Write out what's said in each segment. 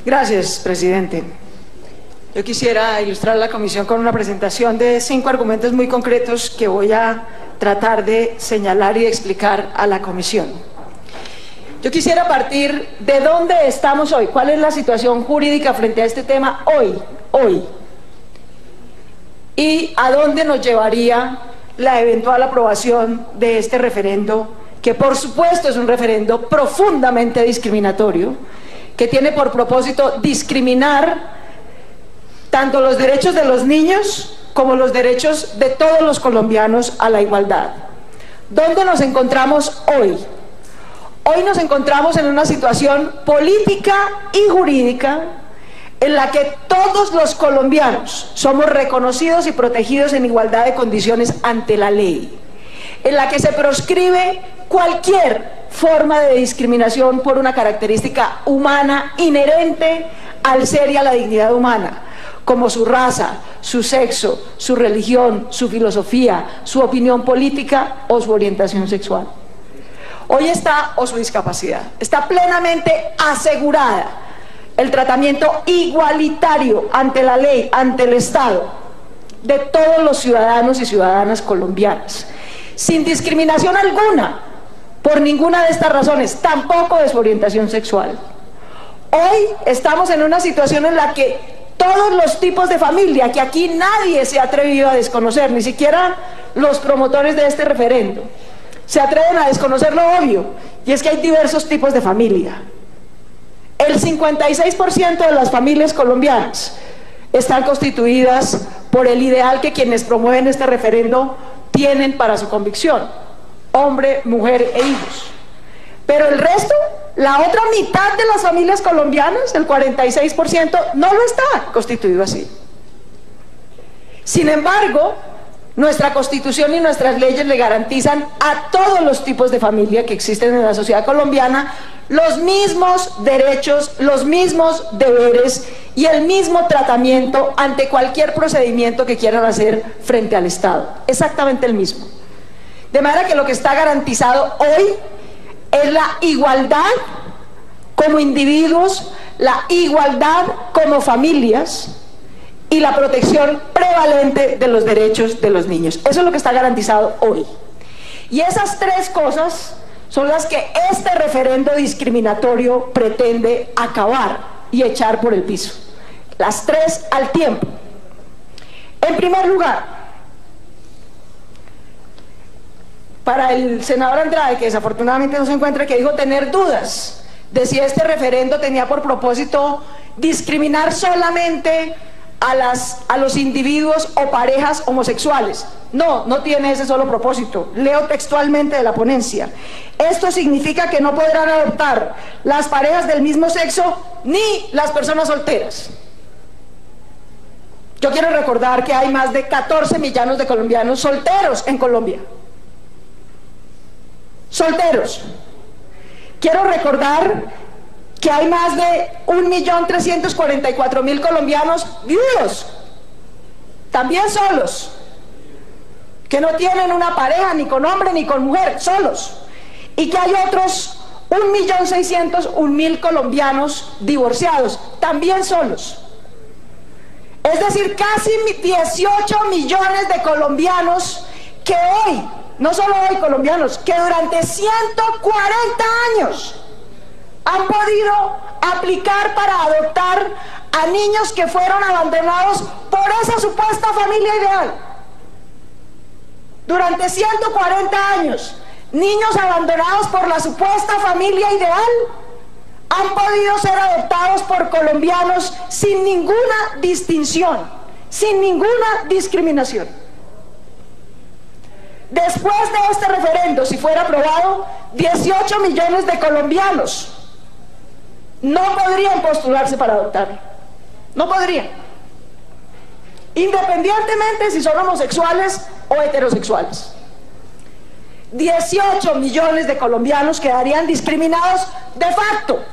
Gracias, presidente. Yo quisiera ilustrar a la comisión con una presentación de 5 argumentos muy concretos que voy a tratar de señalar y de explicar a la comisión. Yo quisiera partir de dónde estamos hoy, cuál es la situación jurídica frente a este tema hoy, y a dónde nos llevaría la eventual aprobación de este referendo, que por supuesto es un referendo profundamente discriminatorio, que tiene por propósito discriminar tanto los derechos de los niños como los derechos de todos los colombianos a la igualdad. ¿Dónde nos encontramos hoy? Hoy nos encontramos en una situación política y jurídica en la que todos los colombianos somos reconocidos y protegidos en igualdad de condiciones ante la ley, en la que se proscribe cualquier forma de discriminación por una característica humana inherente al ser y a la dignidad humana, como su raza, su sexo, su religión, su filosofía, su opinión política o su orientación sexual. Hoy o su discapacidad. Está plenamente asegurada el tratamiento igualitario ante la ley, ante el Estado, de todos los ciudadanos y ciudadanas colombianas, sin discriminación alguna, por ninguna de estas razones, tampoco de su orientación sexual. Hoy estamos en una situación en la que todos los tipos de familia, que aquí nadie se ha atrevido a desconocer, ni siquiera los promotores de este referendo, se atreven a desconocer lo obvio, y es que hay diversos tipos de familia. El 56% de las familias colombianas están constituidas por el ideal que quienes promueven este referendo tienen para su convicción: hombre, mujer e hijos. Pero el resto, la otra mitad de las familias colombianas, el 46%, no lo está constituido así. Sin embargo, nuestra Constitución y nuestras leyes le garantizan a todos los tipos de familia que existen en la sociedad colombiana los mismos derechos, los mismos deberes y el mismo tratamiento ante cualquier procedimiento que quieran hacer frente al Estado. Exactamente el mismo. De manera que lo que está garantizado hoy es la igualdad como individuos, la igualdad como familias y la protección prevalente de los derechos de los niños. Eso es lo que está garantizado hoy. Y esas 3 cosas son las que este referendo discriminatorio pretende acabar y echar por el piso. Las 3 al tiempo. En primer lugar, para el senador Andrade, que desafortunadamente no se encuentra, que dijo tener dudas de si este referendo tenía por propósito discriminar solamente a los individuos o parejas homosexuales. No, no tiene ese solo propósito. Leo textualmente de la ponencia: esto significa que no podrán adoptar las parejas del mismo sexo ni las personas solteras. Yo quiero recordar que hay más de 14 millones de colombianos solteros en Colombia. Solteros. Quiero recordar que hay más de 1.344.000 colombianos viudos, también solos, que no tienen una pareja ni con hombre ni con mujer, solos, y que hay otros 1.601.000 colombianos divorciados, también solos. Es decir, casi 18 millones de colombianos que hoy, no solo hoy colombianos, que durante 140 años han podido aplicar para adoptar a niños que fueron abandonados por esa supuesta familia ideal. Durante 140 años, niños abandonados por la supuesta familia ideal han podido ser adoptados por colombianos sin ninguna distinción, sin ninguna discriminación. Después de este referendo, si fuera aprobado, 18 millones de colombianos no podrían postularse para adoptar. No podrían. Independientemente si son homosexuales o heterosexuales. 18 millones de colombianos quedarían discriminados de facto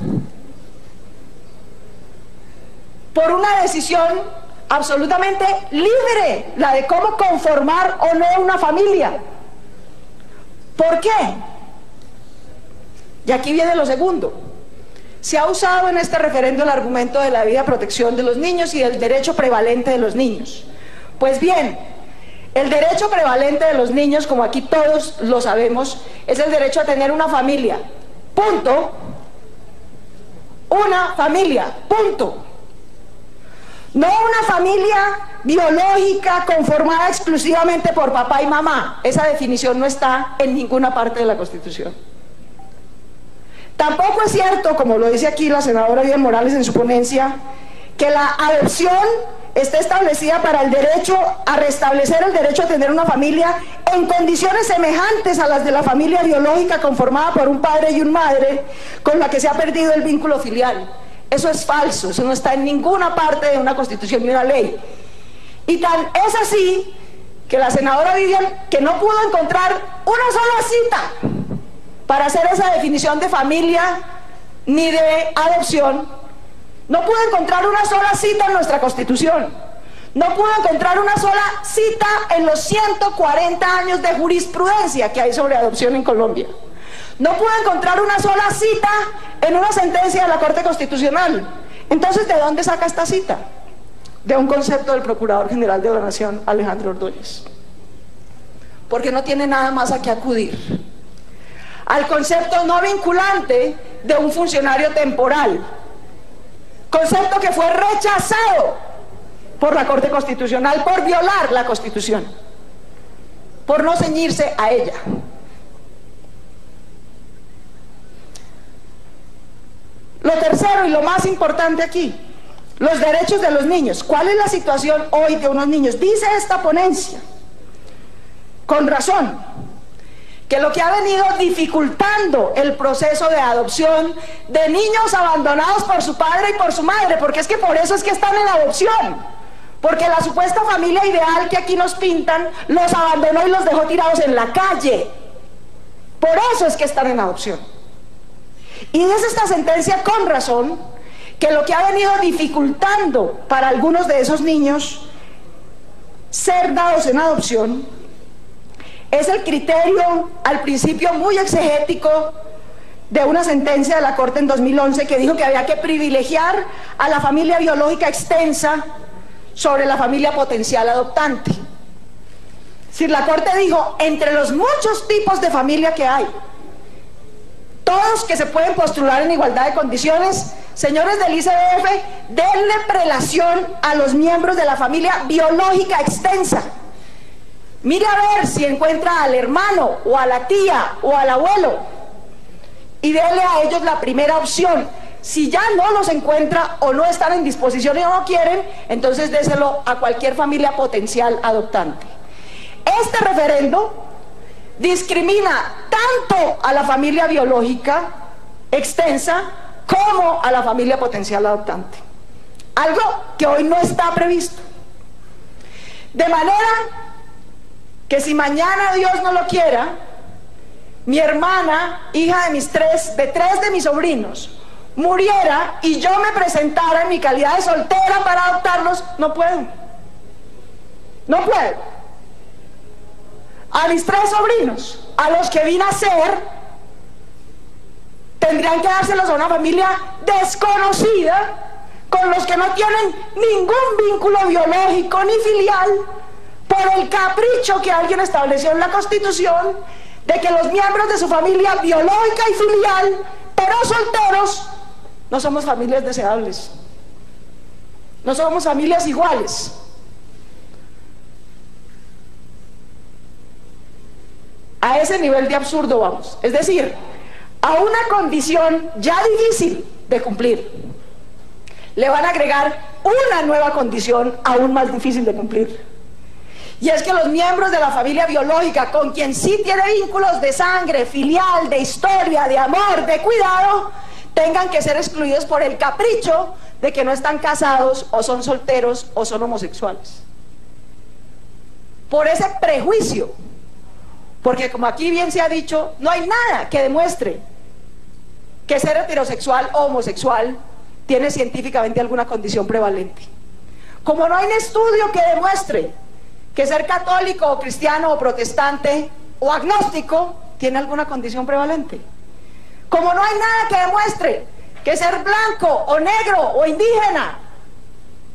por una decisión absolutamente libre, la de cómo conformar o no una familia. ¿Por qué? Y aquí viene lo segundo. Se ha usado en este referendo el argumento de la debida protección de los niños y del derecho prevalente de los niños. Pues bien, el derecho prevalente de los niños, como aquí todos lo sabemos, es el derecho a tener una familia. Punto. Una familia. Punto. No una familia biológica conformada exclusivamente por papá y mamá. Esa definición no está en ninguna parte de la Constitución. Tampoco es cierto, como lo dice aquí la senadora Vivian Morales en su ponencia, que la adopción esté establecida para el derecho a restablecer el derecho a tener una familia en condiciones semejantes a las de la familia biológica conformada por un padre y una madre con la que se ha perdido el vínculo filial. Eso es falso, eso no está en ninguna parte de una Constitución ni una ley. Y tan es así que la senadora Vivian, que no pudo encontrar una sola cita para hacer esa definición de familia ni de adopción, no pudo encontrar una sola cita en nuestra Constitución, no pudo encontrar una sola cita en los 140 años de jurisprudencia que hay sobre adopción en Colombia, no pudo encontrar una sola cita en una sentencia de la Corte Constitucional. Entonces, ¿de dónde saca esta cita? De un concepto del Procurador General de la Nación, Alejandro Ordóñez, porque no tiene nada más a qué acudir. Al concepto no vinculante de un funcionario temporal, concepto que fue rechazado por la Corte Constitucional por violar la Constitución, por no ceñirse a ella. Lo tercero y lo más importante aquí, los derechos de los niños. ¿Cuál es la situación hoy de unos niños? Dice esta ponencia, con razón, que lo que ha venido dificultando el proceso de adopción de niños abandonados por su padre y por su madre, porque es que por eso es que están en adopción, porque la supuesta familia ideal que aquí nos pintan los abandonó y los dejó tirados en la calle. Por eso es que están en adopción. Y dice esta sentencia con razón que lo que ha venido dificultando para algunos de esos niños ser dados en adopción es el criterio, al principio muy exegético, de una sentencia de la Corte en 2011 que dijo que había que privilegiar a la familia biológica extensa sobre la familia potencial adoptante. Es decir, la Corte dijo, entre los muchos tipos de familia que hay, todos que se pueden postular en igualdad de condiciones, señores del ICBF, denle prelación a los miembros de la familia biológica extensa. Mire a ver si encuentra al hermano o a la tía o al abuelo y déle a ellos la primera opción. Si ya no los encuentra o no están en disposición y no quieren, entonces déselo a cualquier familia potencial adoptante. Este referendo discrimina tanto a la familia biológica extensa como a la familia potencial adoptante, algo que hoy no está previsto. De manera que si mañana Dios no lo quiera, mi hermana, hija de tres de mis sobrinos, muriera y yo me presentara en mi calidad de soltera para adoptarlos, no puedo. No puedo. A mis 3 sobrinos, a los que vine a ser, tendrían que dárselos a una familia desconocida, con los que no tienen ningún vínculo biológico ni filial, por el capricho que alguien estableció en la Constitución de que los miembros de su familia biológica y filial, pero solteros, no somos familias deseables, no somos familias iguales. A ese nivel de absurdo vamos, es decir, a una condición ya difícil de cumplir, le van a agregar una nueva condición aún más difícil de cumplir. Y es que los miembros de la familia biológica, con quien sí tiene vínculos de sangre, filial, de historia, de amor, de cuidado, tengan que ser excluidos por el capricho de que no están casados, o son solteros, o son homosexuales. Por ese prejuicio, porque como aquí bien se ha dicho, no hay nada que demuestre que ser heterosexual o homosexual tiene científicamente alguna condición prevalente. Como no hay un estudio que demuestre que ser católico o cristiano o protestante o agnóstico tiene alguna condición prevalente. Como no hay nada que demuestre que ser blanco o negro o indígena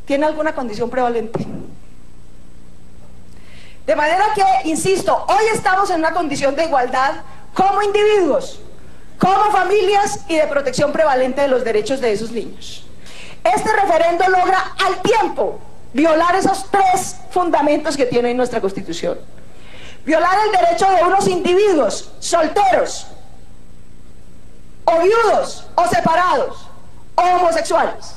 tiene alguna condición prevalente. De manera que, insisto, hoy estamos en una condición de igualdad como individuos, como familias y de protección prevalente de los derechos de esos niños. Este referendo logra al tiempo violar esos tres fundamentos que tiene nuestra Constitución. Violar el derecho de unos individuos solteros, o viudos, o separados, o homosexuales,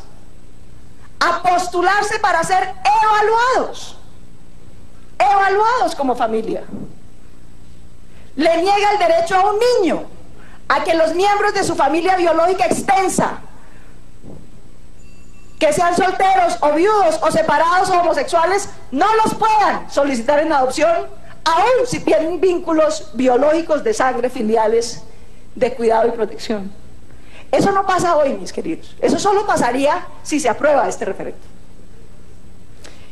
a postularse para ser evaluados como familia. Le niega el derecho a un niño a que los miembros de su familia biológica extensa, que sean solteros o viudos o separados o homosexuales, no los puedan solicitar en adopción, aun si tienen vínculos biológicos de sangre filiales de cuidado y protección. Eso no pasa hoy, mis queridos. Eso solo pasaría si se aprueba este referendo.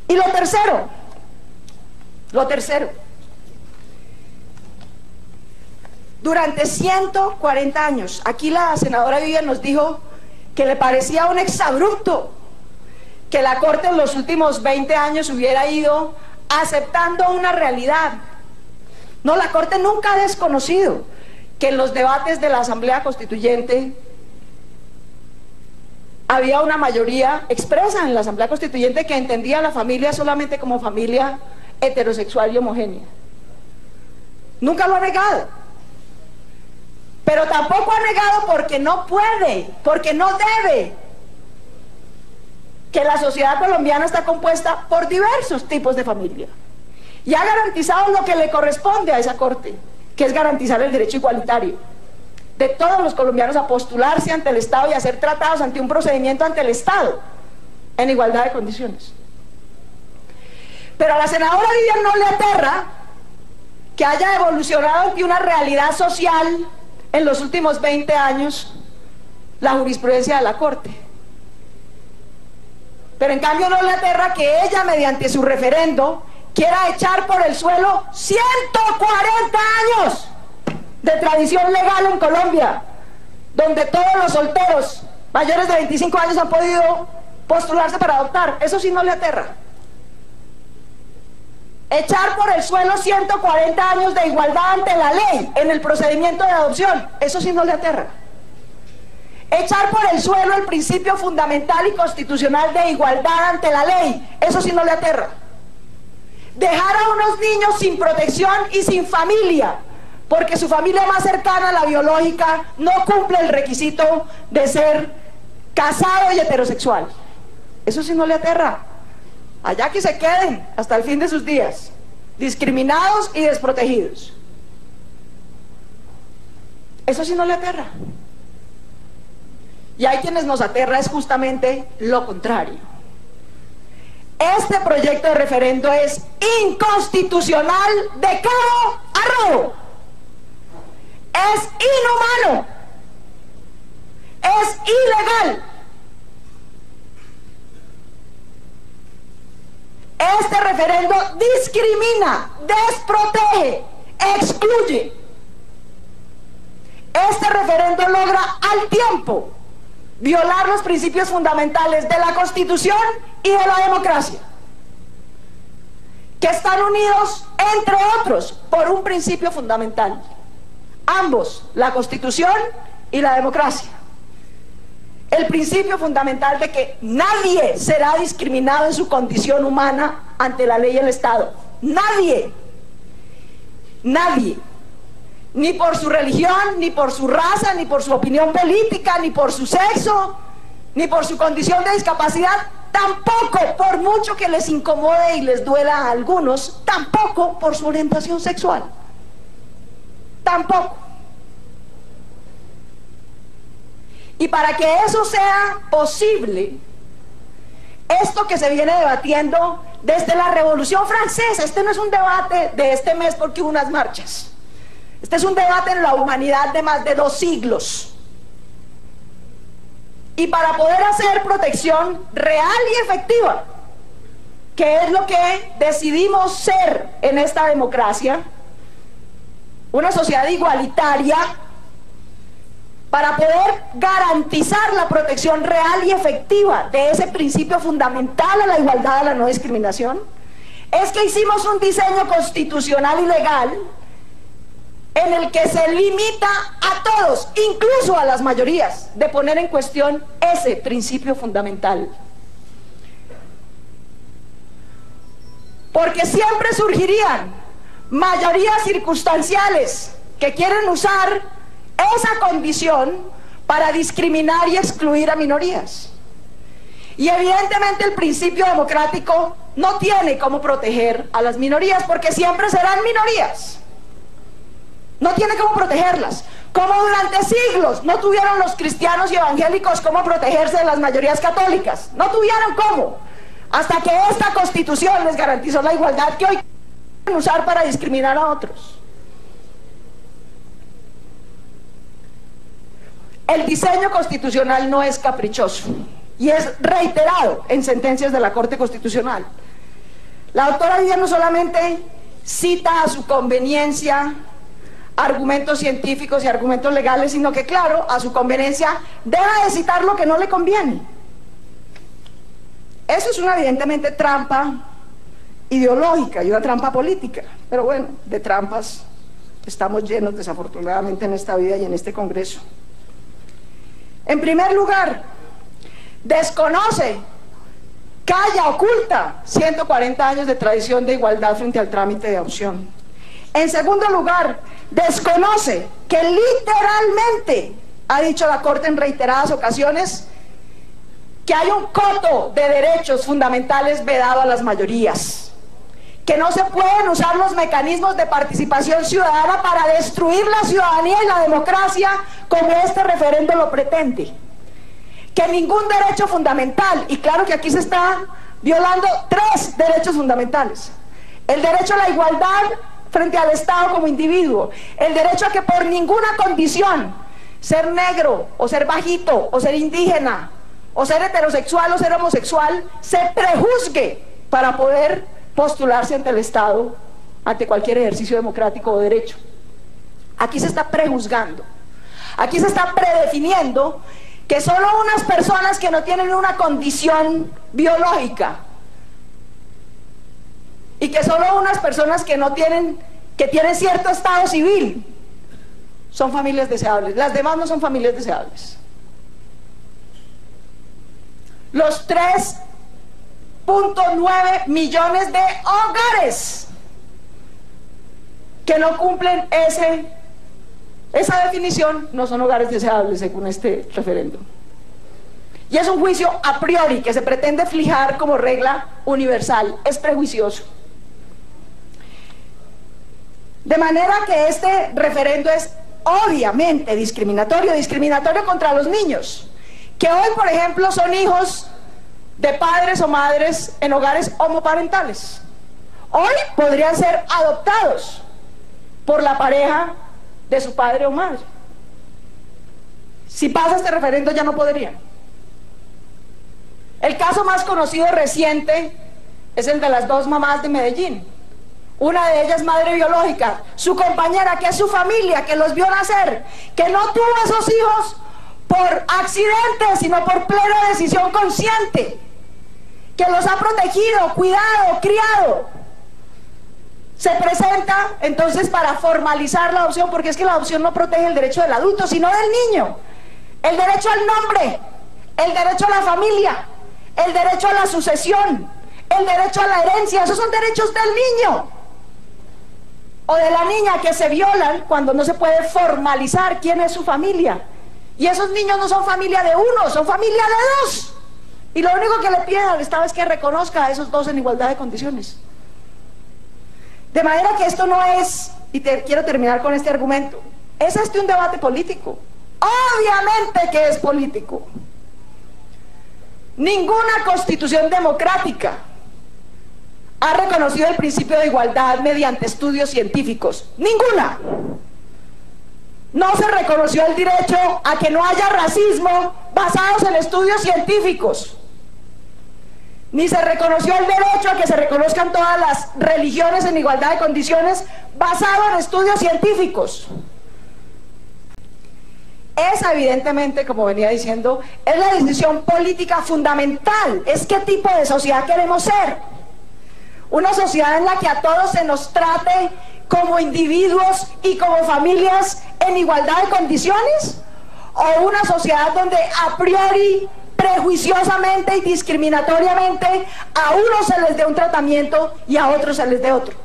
Y lo tercero, durante 140 años, aquí la senadora Vivian nos dijo que le parecía un exabrupto que la Corte en los últimos 20 años hubiera ido aceptando una realidad. No, la Corte nunca ha desconocido que en los debates de la Asamblea Constituyente había una mayoría expresa en la Asamblea Constituyente que entendía a la familia solamente como familia heterosexual y homogénea. Nunca lo ha negado, pero tampoco ha negado porque no puede, porque no debe, que la sociedad colombiana está compuesta por diversos tipos de familia, y ha garantizado lo que le corresponde a esa Corte, que es garantizar el derecho igualitario de todos los colombianos a postularse ante el Estado y a ser tratados ante un procedimiento ante el Estado en igualdad de condiciones. Pero a la senadora Vivian no le aterra que haya evolucionado ante una realidad social en los últimos 20 años la jurisprudencia de la Corte. Pero en cambio no le aterra que ella, mediante su referendo, quiera echar por el suelo 140 años de tradición legal en Colombia, donde todos los solteros mayores de 25 años han podido postularse para adoptar. Eso sí no le aterra. Echar por el suelo 140 años de igualdad ante la ley en el procedimiento de adopción, eso sí no le aterra. Echar por el suelo el principio fundamental y constitucional de igualdad ante la ley, eso sí no le aterra. Dejar a unos niños sin protección y sin familia, porque su familia más cercana a la biológica no cumple el requisito de ser casado y heterosexual, eso sí no le aterra. Allá que se queden hasta el fin de sus días, discriminados y desprotegidos. Eso sí no le aterra. Y hay quienes nos aterra es justamente lo contrario. Este proyecto de referendo es inconstitucional de cabo a rabo. Es inhumano. Es ilegal. Este referendo discrimina, desprotege, excluye. Este referendo logra al tiempo violar los principios fundamentales de la Constitución y de la democracia, que están unidos, entre otros, por un principio fundamental. Ambos, la Constitución y la democracia. El principio fundamental de que nadie será discriminado en su condición humana ante la ley y el Estado. Nadie. Nadie. Ni por su religión, ni por su raza, ni por su opinión política, ni por su sexo, ni por su condición de discapacidad. Tampoco, por mucho que les incomode y les duela a algunos, tampoco por su orientación sexual. Tampoco. Y para que eso sea posible, esto que se viene debatiendo desde la Revolución Francesa, este no es un debate de este mes porque hubo unas marchas, este es un debate en la humanidad de más de 2 siglos. Y para poder hacer protección real y efectiva, que es lo que decidimos ser en esta democracia, una sociedad igualitaria, para poder garantizar la protección real y efectiva de ese principio fundamental a la igualdad, a la no discriminación, es que hicimos un diseño constitucional y legal en el que se limita a todos, incluso a las mayorías, de poner en cuestión ese principio fundamental. Porque siempre surgirían mayorías circunstanciales que quieren usar esa condición para discriminar y excluir a minorías. Y evidentemente el principio democrático no tiene cómo proteger a las minorías, porque siempre serán minorías. No tiene cómo protegerlas. Como durante siglos no tuvieron los cristianos y evangélicos cómo protegerse de las mayorías católicas. No tuvieron cómo. Hasta que esta Constitución les garantizó la igualdad que hoy quieren usar para discriminar a otros. El diseño constitucional no es caprichoso y es reiterado en sentencias de la Corte Constitucional. La doctora Vivian no solamente cita a su conveniencia argumentos científicos y argumentos legales, sino que, claro, a su conveniencia deja de citar lo que no le conviene. Eso es una evidentemente trampa ideológica y una trampa política, pero bueno, de trampas estamos llenos desafortunadamente en esta vida y en este Congreso. En primer lugar, desconoce, calla, oculta 140 años de tradición de igualdad frente al trámite de adopción. En segundo lugar, desconoce que literalmente ha dicho la Corte en reiteradas ocasiones que hay un coto de derechos fundamentales vedado a las mayorías, que no se pueden usar los mecanismos de participación ciudadana para destruir la ciudadanía y la democracia como este referendo lo pretende, que ningún derecho fundamental, y claro que aquí se está violando 3 derechos fundamentales: el derecho a la igualdad frente al Estado como individuo, el derecho a que por ninguna condición, ser negro o ser bajito o ser indígena o ser heterosexual o ser homosexual, se prejuzgue para poder postularse ante el Estado, ante cualquier ejercicio democrático o derecho. Aquí se está prejuzgando, aquí se está predefiniendo que solo unas personas que no tienen una condición biológica y que solo unas personas que tienen cierto estado civil son familias deseables, las demás no son familias deseables. Los 3.9 millones de hogares que no cumplen esa definición no son hogares deseables según este referendo. Y es un juicio a priori que se pretende fijar como regla universal, es prejuicioso. De manera que este referendo es obviamente discriminatorio contra los niños, que hoy, por ejemplo, son hijos de padres o madres en hogares homoparentales. Hoy podrían ser adoptados por la pareja de su padre o madre. Si pasa este referendo ya no podrían. El caso más conocido reciente es el de las 2 mamás de Medellín. Una de ellas madre biológica, su compañera, que es su familia, que los vio nacer, que no tuvo esos hijos por accidente, sino por plena decisión consciente, que los ha protegido, cuidado, criado. Se presenta entonces para formalizar la adopción, porque es que la adopción no protege el derecho del adulto, sino del niño. El derecho al nombre, el derecho a la familia, el derecho a la sucesión, el derecho a la herencia, esos son derechos del niño o de la niña que se violan cuando no se puede formalizar quién es su familia. Y esos niños no son familia de uno, son familia de 2. Y lo único que le piden al Estado es que reconozca a esos 2 en igualdad de condiciones. De manera que esto no es, y quiero terminar con este argumento, es un debate político. Obviamente que es político. Ninguna constitución democrática ha reconocido el principio de igualdad mediante estudios científicos. Ninguna. No se reconoció el derecho a que no haya racismo basados en estudios científicos. Ni se reconoció el derecho a que se reconozcan todas las religiones en igualdad de condiciones basado en estudios científicos. Esa, evidentemente, como venía diciendo, es la decisión política fundamental. Es qué tipo de sociedad queremos ser. Una sociedad en la que a todos se nos trate como individuos y como familias en igualdad de condiciones, o una sociedad donde a priori, prejuiciosamente y discriminatoriamente a unos se les dé un tratamiento y a otros se les dé otro.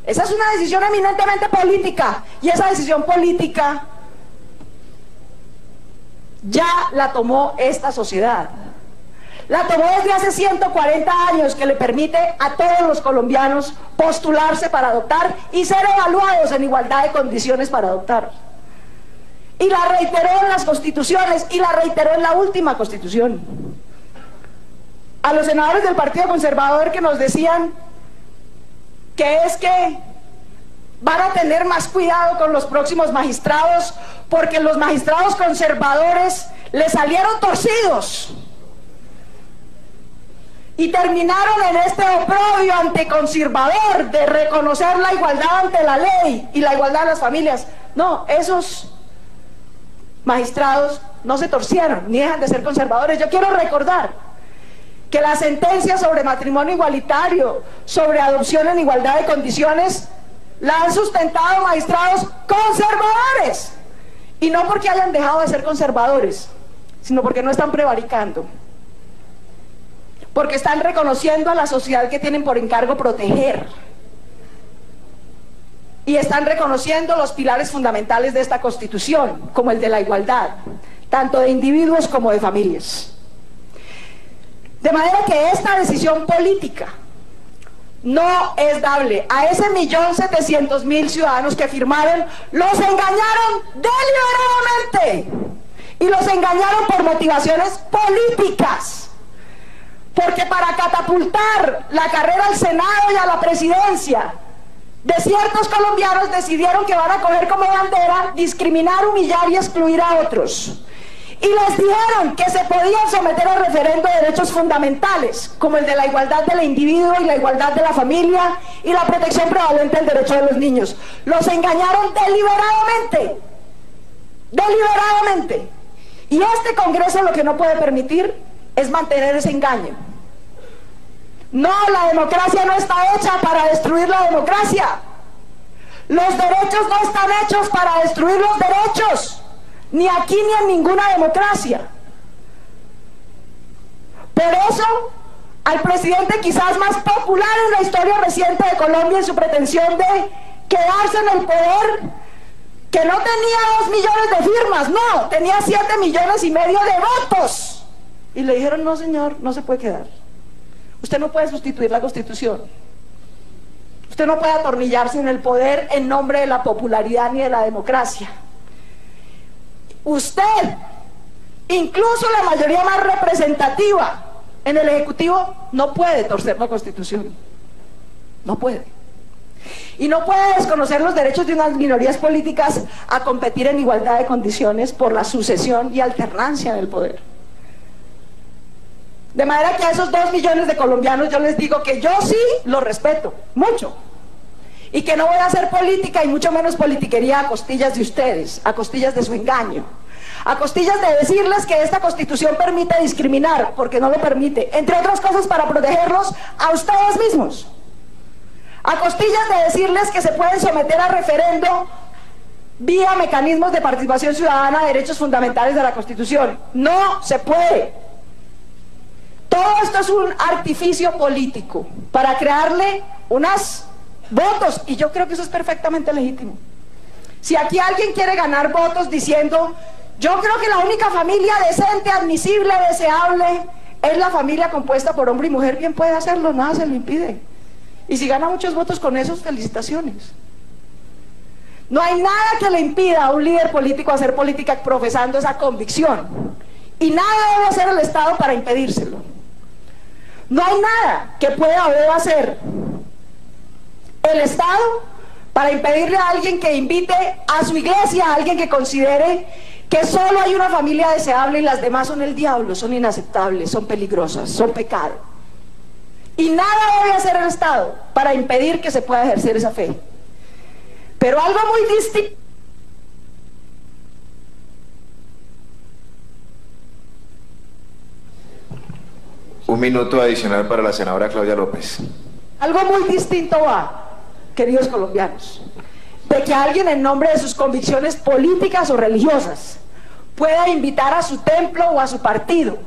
Esa es una decisión eminentemente política, y esa decisión política ya la tomó esta sociedad. La tomó desde hace 140 años, que le permite a todos los colombianos postularse para adoptar y ser evaluados en igualdad de condiciones para adoptar. Y la reiteró en las constituciones, y la reiteró en la última constitución. A los senadores del Partido Conservador que nos decían que es que van a tener más cuidado con los próximos magistrados, porque los magistrados conservadores les salieron torcidos y terminaron en este oprobio anticonservador de reconocer la igualdad ante la ley y la igualdad de las familias. No, esos magistrados no se torcieron ni dejan de ser conservadores. Yo quiero recordar que la sentencia sobre matrimonio igualitario, sobre adopción en igualdad de condiciones, la han sustentado magistrados conservadores, y no porque hayan dejado de ser conservadores, sino porque no están prevaricando, porque están reconociendo a la sociedad que tienen por encargo proteger, y están reconociendo los pilares fundamentales de esta Constitución, como el de la igualdad, tanto de individuos como de familias. De manera que esta decisión política no es dable. A ese 1.700.000 ciudadanos que firmaron, los engañaron deliberadamente, y los engañaron por motivaciones políticas, porque para catapultar la carrera al Senado y a la presidencia de ciertos colombianos decidieron que van a coger como bandera discriminar, humillar y excluir a otros. Y les dijeron que se podían someter al referendo de derechos fundamentales, como el de la igualdad del individuo y la igualdad de la familia y la protección prevalente del derecho de los niños. Los engañaron deliberadamente, deliberadamente. Y este Congreso lo que no puede permitir es mantener ese engaño. No, la democracia no está hecha para destruir la democracia. Los derechos no están hechos para destruir los derechos, ni aquí ni en ninguna democracia. Por eso, al presidente quizás más popular en la historia reciente de Colombia, en su pretensión de quedarse en el poder, que no tenía 2 millones de firmas, no, tenía 7,5 millones de votos, y le dijeron: no señor, no se puede quedar, usted no puede sustituir la Constitución, usted no puede atornillarse en el poder en nombre de la popularidad ni de la democracia. Usted, incluso la mayoría más representativa en el Ejecutivo, no puede torcer la Constitución, no puede. Y no puede desconocer los derechos de unas minorías políticas a competir en igualdad de condiciones por la sucesión y alternancia en el poder. De manera que a esos 2 millones de colombianos yo les digo que yo sí los respeto mucho, y que no voy a hacer política y mucho menos politiquería a costillas de ustedes, a costillas de su engaño, a costillas de decirles que esta Constitución permite discriminar, porque no lo permite, entre otras cosas para protegerlos a ustedes mismos, a costillas de decirles que se pueden someter a referendo vía mecanismos de participación ciudadana de derechos fundamentales de la Constitución. No se puede. Todo esto es un artificio político para crearle unos votos, y yo creo que eso es perfectamente legítimo. Si aquí alguien quiere ganar votos diciendo: yo creo que la única familia decente, admisible, deseable es la familia compuesta por hombre y mujer, bien puede hacerlo, nada se lo impide. Y si gana muchos votos con esos, felicitaciones. No hay nada que le impida a un líder político hacer política profesando esa convicción, y nada debe hacer el Estado para impedírselo. No hay nada que pueda o deba hacer el Estado para impedirle a alguien que invite a su iglesia a alguien que considere que solo hay una familia deseable y las demás son el diablo, son inaceptables, son peligrosas, son pecado. Y nada debe hacer el Estado para impedir que se pueda ejercer esa fe. Pero algo muy distinto Un minuto adicional para la senadora Claudia López. Algo muy distinto va, queridos colombianos, de que alguien en nombre de sus convicciones políticas o religiosas pueda invitar a su templo o a su partido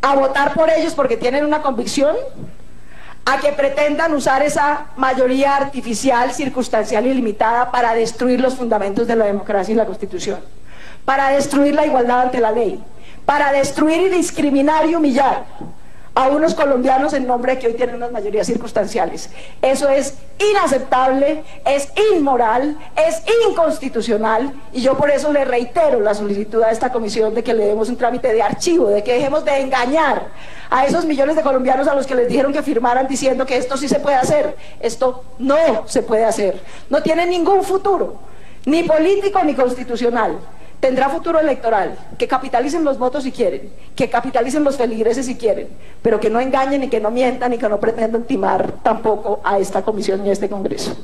a votar por ellos porque tienen una convicción, a que pretendan usar esa mayoría artificial, circunstancial y limitada para destruir los fundamentos de la democracia y la Constitución, para destruir la igualdad ante la ley, para destruir y discriminar y humillar a unos colombianos en nombre de que hoy tienen unas mayorías circunstanciales. Eso es inaceptable, es inmoral, es inconstitucional, y yo por eso le reitero la solicitud a esta comisión de que le demos un trámite de archivo, de que dejemos de engañar a esos millones de colombianos a los que les dijeron que firmaran diciendo que esto sí se puede hacer. Esto no se puede hacer, no tiene ningún futuro, ni político ni constitucional. Tendrá futuro electoral, que capitalicen los votos si quieren, que capitalicen los feligreses si quieren, pero que no engañen y que no mientan y que no pretendan timar tampoco a esta comisión ni a este Congreso.